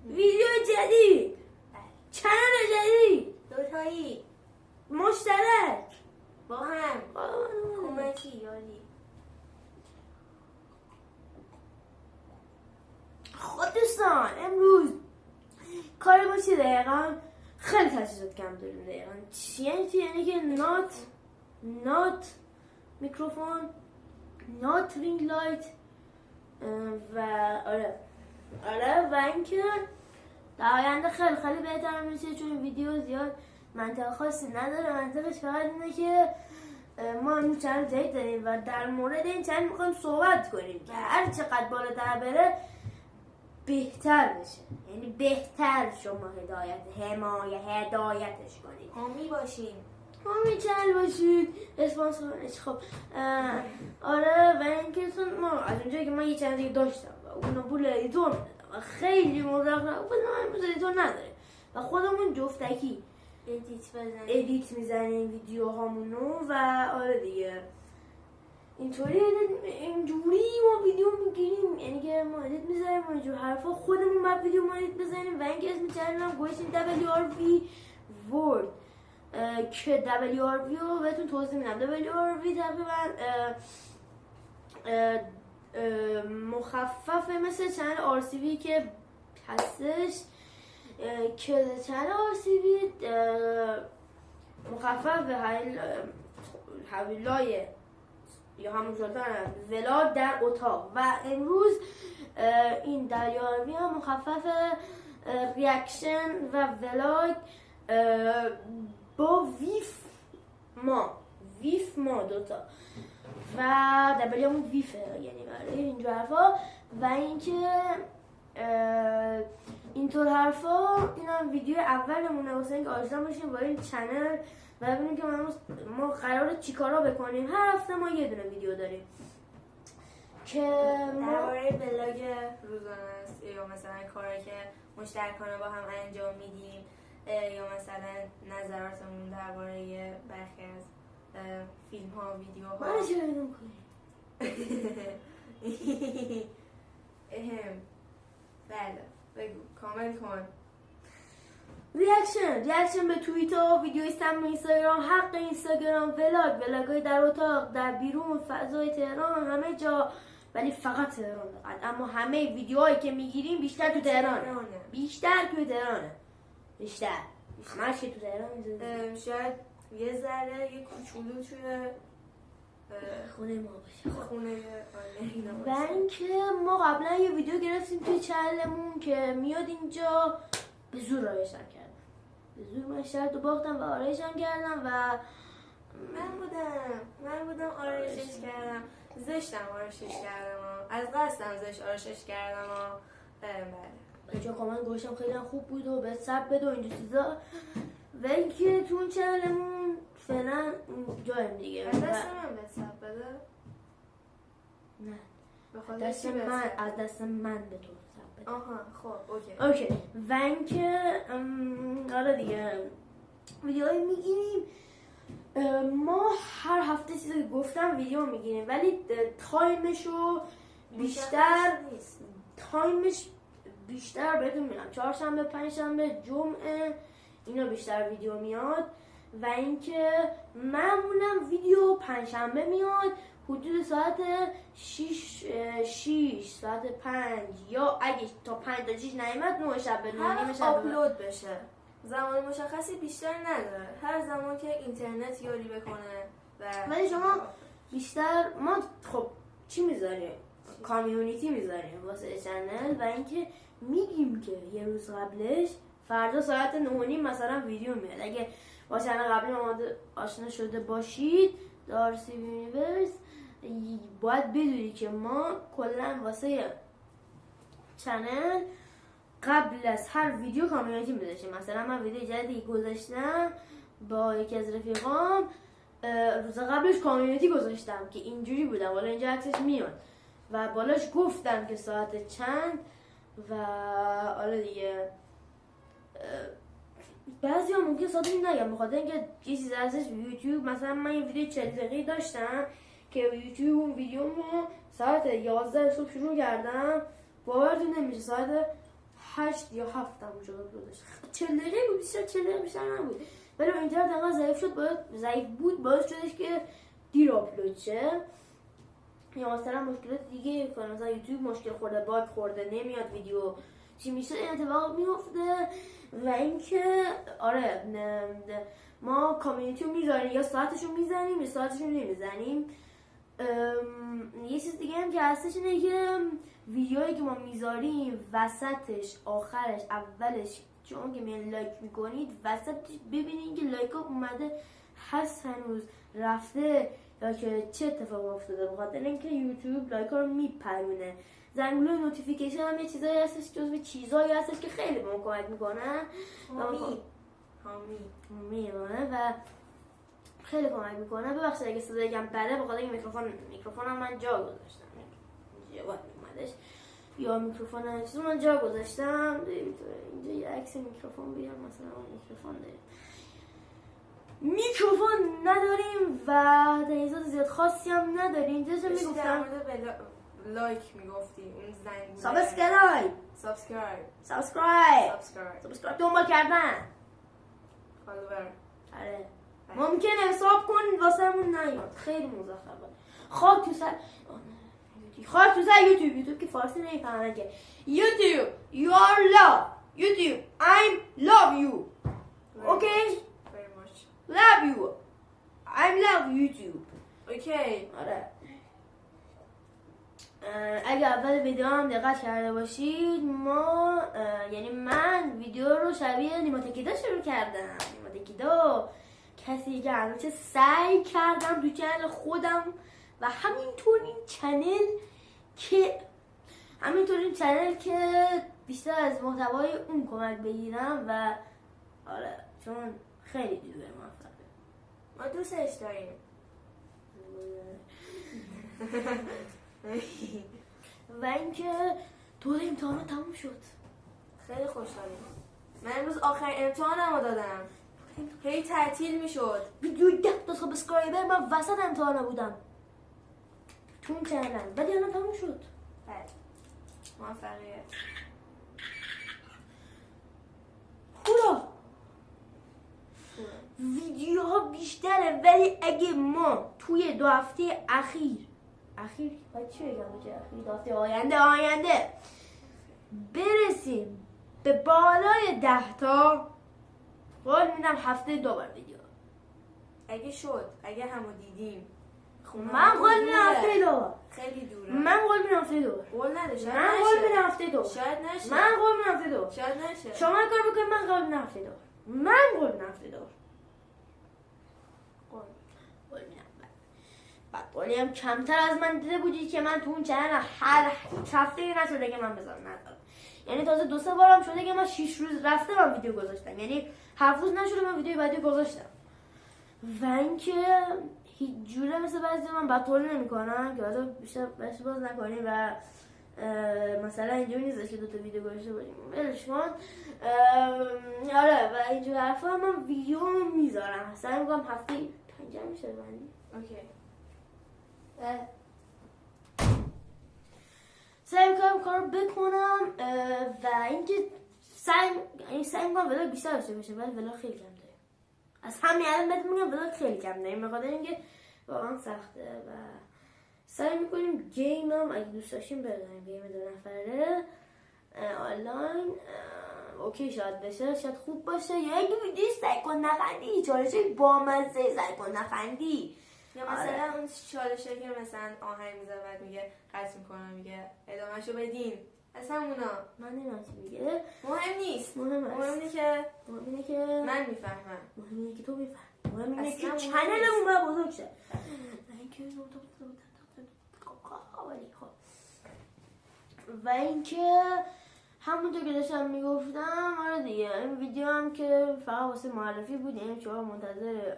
ویدیو جدید، چنل جدید، دوتایی مشترک با هم کمکی یاری. خود دوستان امروز کار ما چیه دقیقا؟ خیلی تجهیزات کم داریم دقیقا. یعنی که نات میکروفون، نات رینگ لایت و آره و اینکه در آینده خیلی بهتر میشه، چون ویدیو زیاد منطقه خاصی نداره. منطقش فقط اینه که ما این چنل جدید داریم و در مورد این چنل میخوایم صحبت کنیم که هر چقدر بالاتر بره بهتر بشه، یعنی بهتر شما هدایتش کنید، حامی باشیم، حامی چنل باشید، اسپانسرش. خب آره و اینکه ما از اونجایی که من یه چنل دیگه داشتم و اونو پول ادیتور میدادم و خیلی مبلغ امروز ادیتور نداره و خودمون جفتکی ادیت میزنیم ویدیوهامونو و آره دیگه اینجوری ما ویدیو میگیریم، یعنی که ما ادیت میزنیم و اینجور حرفا. خودمون باید ویدیو ما ادیت بزنیم و اینکه اسم چنلم گوشیم WRV World که WRV رو بهتون توضیح میدم. WRV تقریبا مخففه مثل چنل RCV که هستش، که چنل RCV مخفف حویلای یا همون سلطان ولاگ در اتاق و امروز این WRV هم مخفف ریاکشن و ولاگ با ویف ما دوتا و همون ویفه، یعنی برای اینجور حرفا و اینکه اینطور حرفا. این هم ویدیو اولمونه واسه اینکه آشنا باشیم با این چنل و ببینیم که ما قراره چیکارا بکنیم. هر هفته ما یه دونه ویدیو داریم که درباره ولاگ روزانه است یا مثلا کاری که مشترکانه با هم انجام میدیم یا مثلا نظراتمون درباره برخی از فیلم ها و ویدیو ها. من چه بدون کنیم؟ بله بگو کامل کن. ریاکشن به توییتر، ویدیو اینستاگرام، حق اینستاگرام، ولاگ‌های در اتاق، در بیرون، فضای تهران، همه جا، ولی فقط تهران فقط. اما همه ویدیوهایی که میگیریم بیشتر تو تهرانه. همش که تو تهران میذاریم. شاید یه ذره یه کوچولو توی خونه ما باشه. خونه و اینکه ما قبلا یه ویدیو گرفتیم توی چنلمون که میاد اینجا به زور آرایشم کردم. به زور من شرط رو باختم و آرایشم کردم و من بودم آرایشش کردم. زشتم آرایشش کردم. از قصدم زشت آرایشش کردم. بله. چون کامنت گوشم خیلی خوب بود و به سب بده و اینجور چیزا. و اینکه تو اون چنلمون فعلا جایم دیگه. از دست من به سب بده؟ نه. از دست من به تو سب بده. آها خب اوکی. و اینکه آره دیگه ویدیوهایی میگیریم. ما هر هفته چیزی که گفتم ویدیو میگیریم ولی تایمشو بیشتر بهتون میگم چهارشنبه، پنجشنبه، جمعه اینا بیشتر ویدیو میاد و اینکه معمولا ویدیو پنجشنبه میاد حدود ساعت 6 ساعت 5 یا اگه تا 5 تا 6 نیامد 9 شب به 9 شب آپلود بشه. زمان مشخصی بیشتر نداره، هر زمان که اینترنت یاری بکنه. ولی شما بیشتر ما خب چی میذاریم؟ کامیونیتی میذاریم واسه چنل و اینکه میگیم که یه روز قبلش فردا ساعت 9:30 مثلا ویدیو میاد. اگه با چنل قبلی آشنا شده باشید دارسی یونیورس باید بدونی که ما کلا واسه چنل قبل از هر ویدیو کامیونیتی میذاشیم. مثلا من ویدیو جدیدی گذاشتم با یکی از رفیقام، روز قبلش کامیونیتی گذاشتم که اینجوری بودم، حالا اینجا عکسش میاد و بالاش گفتم که ساعت چند و آره دیگه بعضی ها ممکن ساعت نگم بخاطر اینکه یه چیز ازش یوتیوب. مثلا من یه ویدیو 40 دقیقه‌ای داشتم که یوتیوب اون ویدیومو ساعت 11 صبح شروع کردم، باورتون نمیشه ساعت 8 یا 7 هم شد آپلودش. 40 دقیقه بود، بیشتر 40 دقیقه بیشتر نبود. ولی اینترنت انقدر ضعیف بود باعث شدش که دیر آپلود شه. یا مثلا مشکلات دیگه که مثلا یوتیوب مشکل خورده، باگ خورده، نمیاد ویدیو، چی میشه این اتفاق میفته. و اینکه آره ما کامیونیتی رو میذاریم یا ساعتشو میزنیم یا ساعتشو نمیزنیم. یه چیز دیگه هم که هستش اینه که ویدیوهایی که ما میذاریم وسطش، آخرش، اولش چون که میان لایک میکنید وسطش ببینین که لایک ها اومده هست هنوز رفته یا که چه اتفاق افتاده. بخاطر اینکه یوتیوب لایک ها رو میپرونه. زنگوله نوتیفیکیشن هم یه چیزایی هستش جزو چیزایی هستش که خیلی به ما کمک میکنن و خیلی کمک میکنه. ببخشید اگه صدای کم بده بخاطر اینکه میکروفونم من جا گذاشتم، جواب اومدش یا میکروفون چیزو من جا گذاشتم. اینجا یه عکس میکروفون بیارم، مثلا میکروفون داریم، میکروفون نداریم و تجهیزات زیاد خاصی هم نداریم. چه میگفتم لایک میگفتی اون زنگ سابسکرایب دنبال کردن فالوور. آره ممکنه حساب کن واسمون نیاد، خیلی مزخرفه. خاک تو سر یوتیوب که فارسی نمیفهمن که یوتیوب you are love یوتیوب I'm love you okay very much love you I'm love یوتیوب اوکی. آره اگه اول ویدیو هم دقت کرده باشید ما یعنی من ویدیو رو شبیه نیماتکیدا شروع کردم. نیماتکیدا کسی که همیشه سعی کردم تو چنل خودم و همینطور این چنل که بیشتر از محتوای اون کمک بگیرم و آره چون خیلی دیگه موفقه ما دوستش داریم. و اینکه دوره امتحانا تموم شد. خیلی خوشحالیم. من امروز آخرین امتحانم رو دادم. هی تعطیل میشد. ویدیو 10 سابسکرایبر من وسط امتحانا بودم تو اون چنلم، ولی الان تموم شد. بله موفقیت. هورا ویدیوها بیشتره ولی اگه ما توی 2 هفته اخیر باید چی بگم بچه اخیر 2 هفته آینده برسیم به بالای 10 تا قول میدم هفته 2 بار ویدیو. اگه همو دیدیم من قول میدم هفته 2 خیلی دوره. من قول میدم هفته 2 قول نده. شاید من قول میدم هفته 2 شاید نشه. من قول میدم هفته 2 شاید نشه. شما کار بکنید من قول میدم هفته 2 من قول میدم هفته 2 قول میدم. بعد قولی هم کمتر از من دیده بودی که من تو اون چنل هر هفته نشده که من بذارم ندارم. یعنی تازه 2-3 بارم شده که من 6 روز رفته من ویدیو گذاشتم، یعنی 7 روز نشده من ویدیو بعدی گذاشتم. و اینکه هیچ جوره مثل بعضی من بطوری نمی‌کنن که حالا بیشتر باز نکنی و مثلا اینجوری نیست که 2 تا ویدیو گذاشته باشیم ولش کن. آره و اینجور حرفا من ویدیو میذارم، سعی می‌کنم هفته 5 میشه بندی. اوکی. سعی میکنم کار بکنم و اینکه سعی میکنم ولی بیشتر داشته باشه، ولی ولی خیلی کم داریم. از همین الان بهت میگم ولی خیلی کم داریم به خاطر اینکه واقعا سخته و سعی میکنیم گیم هم اگه دوست داشتیم بزنیم، گیم 2 نفره آنلاین. اوکی شاید بشه، شاید خوب باشه، یا اگه ویدیو سعی کن نخندی چالشه با مزه سعی کن نخندی یا مثلا اون چالشه که مثلا آهنگ میذاره بعد میگه قطع میکنه میگه ادامهشو بدین اصلا اونا من نمیدونم چی میگه، مهم نیست. مهم اینه که من میفهمم، مهم اینه که تو میفهمی، مهم اینه که چنلمون باید بزرگ شه. و اینکه همونطور که داشتم میگفتم آره دیگه این ویدیو هم که فقط واسه معرفی بود، یعنی شما منتظر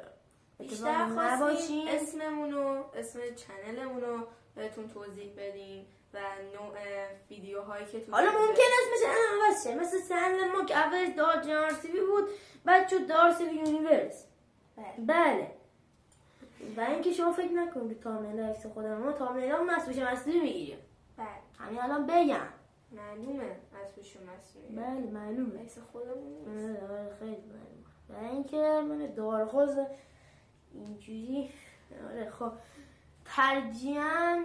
بیشتر خواستیم اسممونو اسم چنلمونو بهتون توضیح بدیم و نوع ویدیوهایی که تو حالا ممکن اسمش هم عوض شه، مثل چنل ما که اولش دار جنرال سیوی بود بعد شد دار سیوی یونیورس. بله و اینکه شما فکر نکنید که تامنیل عکس خودم ما تامنیل هم نصب بشه مصدی میگیریم. بله همین الان بگم معلومه از هوش مصنوعی. بله معلومه. مثل خودمون نیست. آره خیلی معلومه. و اینکه من دارخوز اینجوری آره خب ترجیحاً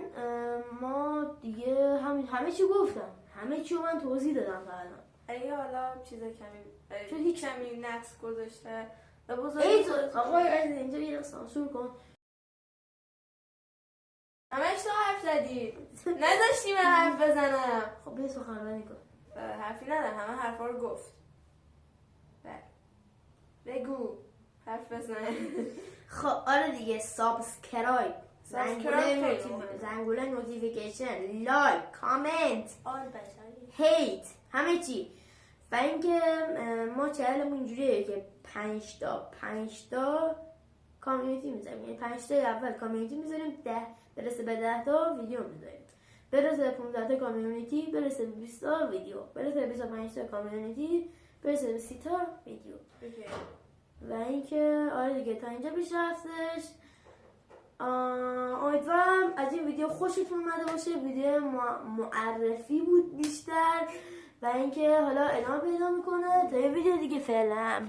ما دیگه همه چی گفتم، همه چی رو من توضیح دادم تا الان. اگه حالا چیز چون هیچ کمی نقص گذاشته و ای تو آقای عزیز اینجا یه سانسور کن. همش تو حرف زدی نذاشتی من حرف بزنم. خب بیا سخنرانی کن. حرفی ندارم، همه حرفا رو گفت. بله بگو حرف بزن. خب آره دیگه سابسکرایب، زنگوله نوتیفیکیشن، لایک، کامنت، هیت، همه چی. و اینکه ما چنلمون اینجوریه که 5 تا کامیونیتی میذاریم، یعنی 5 تا اول کامیونیتی میذاریم، 10 برسه به 10 تا ویدیو میذاریم، برسه به 15 تا کامیونیتی، برسه به 20 تا ویدیو، برسه به 25 تا کامیونیتی، برسه به 30 تا ویدیو. و اینکه آره دیگه تا اینجا پیش رفتش. امیدوارم از این ویدیو خوشتون اومده باشه. ویدیو معرفی بود بیشتر و اینکه حالا ادامه پیدا میکنه تا یه ویدیو دیگه. فعلا